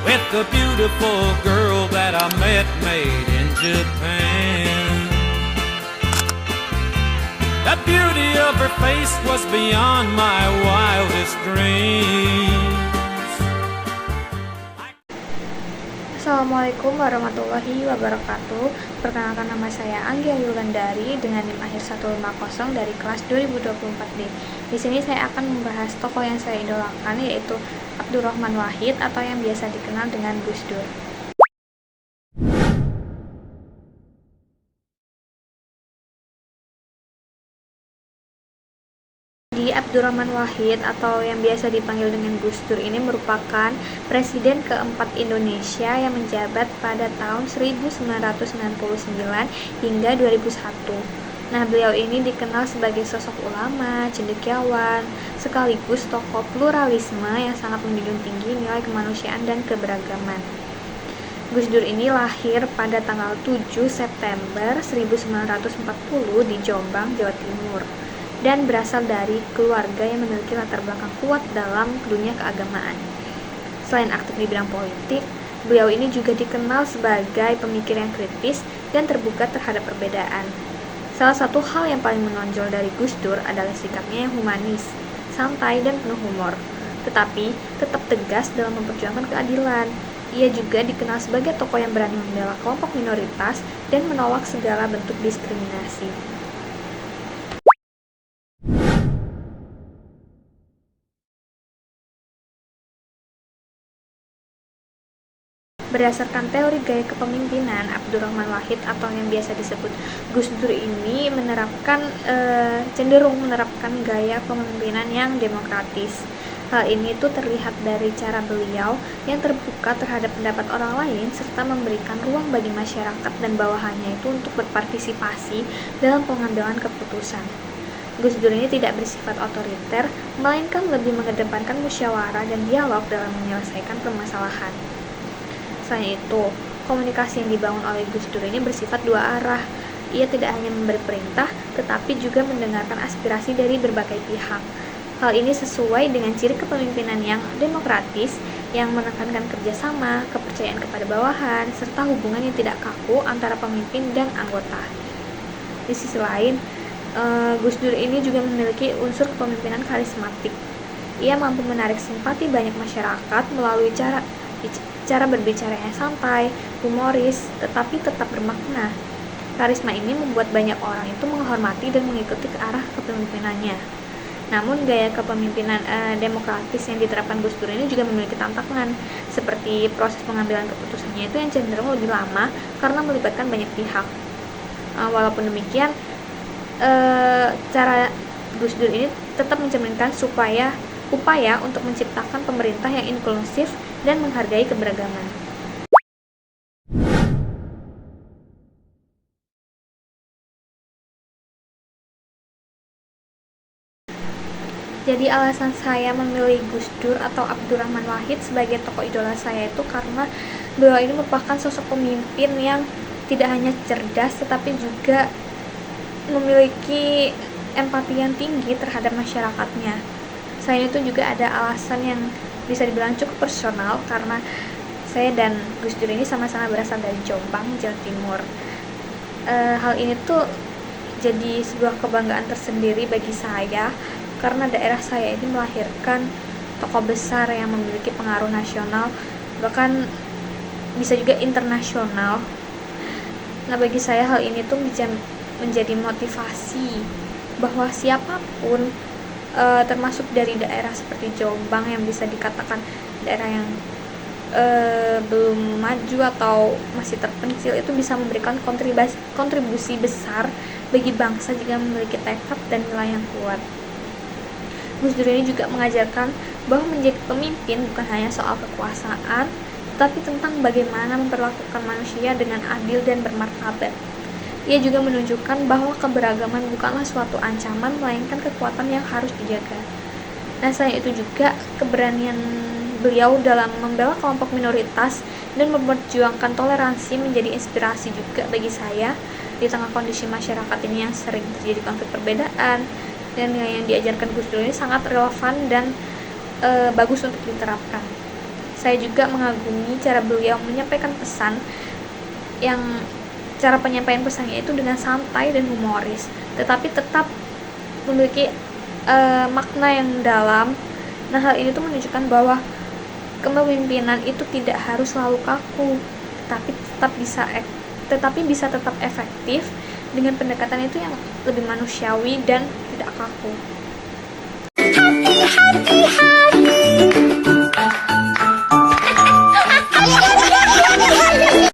with the beautiful girl that I met made in Japan. The beauty of her face was beyond my wildest dreams. Assalamualaikum warahmatullahi wabarakatuh. Perkenalkan, nama saya Anggia Yulandari dengan NIM akhir 150 dari kelas 2024D. Di sini saya akan membahas tokoh yang saya idolakan, yaitu Abdurrahman Wahid atau yang biasa dikenal dengan Gus Dur. Abdurrahman Wahid atau yang biasa dipanggil dengan Gus Dur ini merupakan presiden keempat Indonesia yang menjabat pada tahun 1999 hingga 2001. Nah, beliau ini dikenal sebagai sosok ulama, cendekiawan, sekaligus tokoh pluralisme yang sangat menjunjung tinggi nilai kemanusiaan dan keberagaman. Gus Dur ini lahir pada tanggal 7 September 1940 di Jombang, Jawa Timur, dan berasal dari keluarga yang memiliki latar belakang kuat dalam dunia keagamaan. Selain aktif di bidang politik, beliau ini juga dikenal sebagai pemikir yang kritis dan terbuka terhadap perbedaan. Salah satu hal yang paling menonjol dari Gus Dur adalah sikapnya yang humanis, santai, dan penuh humor, tetapi tetap tegas dalam memperjuangkan keadilan. Ia juga dikenal sebagai tokoh yang berani membela kelompok minoritas dan menolak segala bentuk diskriminasi. Berdasarkan teori gaya kepemimpinan, Abdurrahman Wahid atau yang biasa disebut Gus Dur ini cenderung menerapkan gaya kepemimpinan yang demokratis. Hal ini tuh terlihat dari cara beliau yang terbuka terhadap pendapat orang lain serta memberikan ruang bagi masyarakat dan bawahannya itu untuk berpartisipasi dalam pengambilan keputusan. Gus Dur ini tidak bersifat otoriter, melainkan lebih mengedepankan musyawarah dan dialog dalam menyelesaikan permasalahan. Selain itu, komunikasi yang dibangun oleh Gus Dur ini bersifat dua arah. Ia tidak hanya memberi perintah, tetapi juga mendengarkan aspirasi dari berbagai pihak. Hal ini sesuai dengan ciri kepemimpinan yang demokratis, yang menekankan kerjasama, kepercayaan kepada bawahan, serta hubungan yang tidak kaku antara pemimpin dan anggota. Di sisi lain, Gus Dur ini juga memiliki unsur kepemimpinan karismatik. Ia mampu menarik simpati banyak masyarakat melalui cara berbicara yang santai, humoris, tetapi tetap bermakna. Karisma ini membuat banyak orang itu menghormati dan mengikuti ke arah kepemimpinannya. Namun gaya kepemimpinan demokratis yang diterapkan Gus Dur ini juga memiliki tantangan, seperti proses pengambilan keputusannya itu yang cenderung lebih lama karena melibatkan banyak pihak. Walaupun demikian, cara Gus Dur ini tetap mencerminkan upaya untuk menciptakan pemerintah yang inklusif dan menghargai keberagaman. Jadi alasan saya memilih Gus Dur atau Abdurrahman Wahid sebagai tokoh idola saya itu karena beliau ini merupakan sosok pemimpin yang tidak hanya cerdas tetapi juga memiliki empati yang tinggi terhadap masyarakatnya. Selain itu juga ada alasan yang bisa dibilang cukup personal karena saya dan Gus Dur ini sama-sama berasal dari Jombang, Jawa Timur. Hal ini tuh jadi sebuah kebanggaan tersendiri bagi saya karena daerah saya ini melahirkan tokoh besar yang memiliki pengaruh nasional, bahkan bisa juga internasional. Nah, bagi saya hal ini tuh bisa menjadi motivasi bahwa siapapun, termasuk dari daerah seperti Jombang yang bisa dikatakan daerah yang belum maju atau masih terpencil, itu bisa memberikan kontribusi besar bagi bangsa jika memiliki tekad dan nilai yang kuat. Gus Dur ini juga mengajarkan bahwa menjadi pemimpin bukan hanya soal kekuasaan, tetapi tentang bagaimana memperlakukan manusia dengan adil dan bermartabat. Ia juga menunjukkan bahwa keberagaman bukanlah suatu ancaman, melainkan kekuatan yang harus dijaga. Nah, selain itu juga keberanian beliau dalam membela kelompok minoritas dan memperjuangkan toleransi menjadi inspirasi juga bagi saya di tengah kondisi masyarakat ini yang sering terjadi konflik perbedaan, dan yang diajarkan Gus Dur ini sangat relevan dan bagus untuk diterapkan. Saya juga mengagumi cara beliau menyampaikan pesan yang cara penyampaian pesannya itu dengan santai dan humoris, tetapi tetap memiliki makna yang dalam. Nah, hal ini tuh menunjukkan bahwa kepemimpinan itu tidak harus selalu kaku, tetapi bisa tetap efektif dengan pendekatan itu yang lebih manusiawi dan tidak kaku.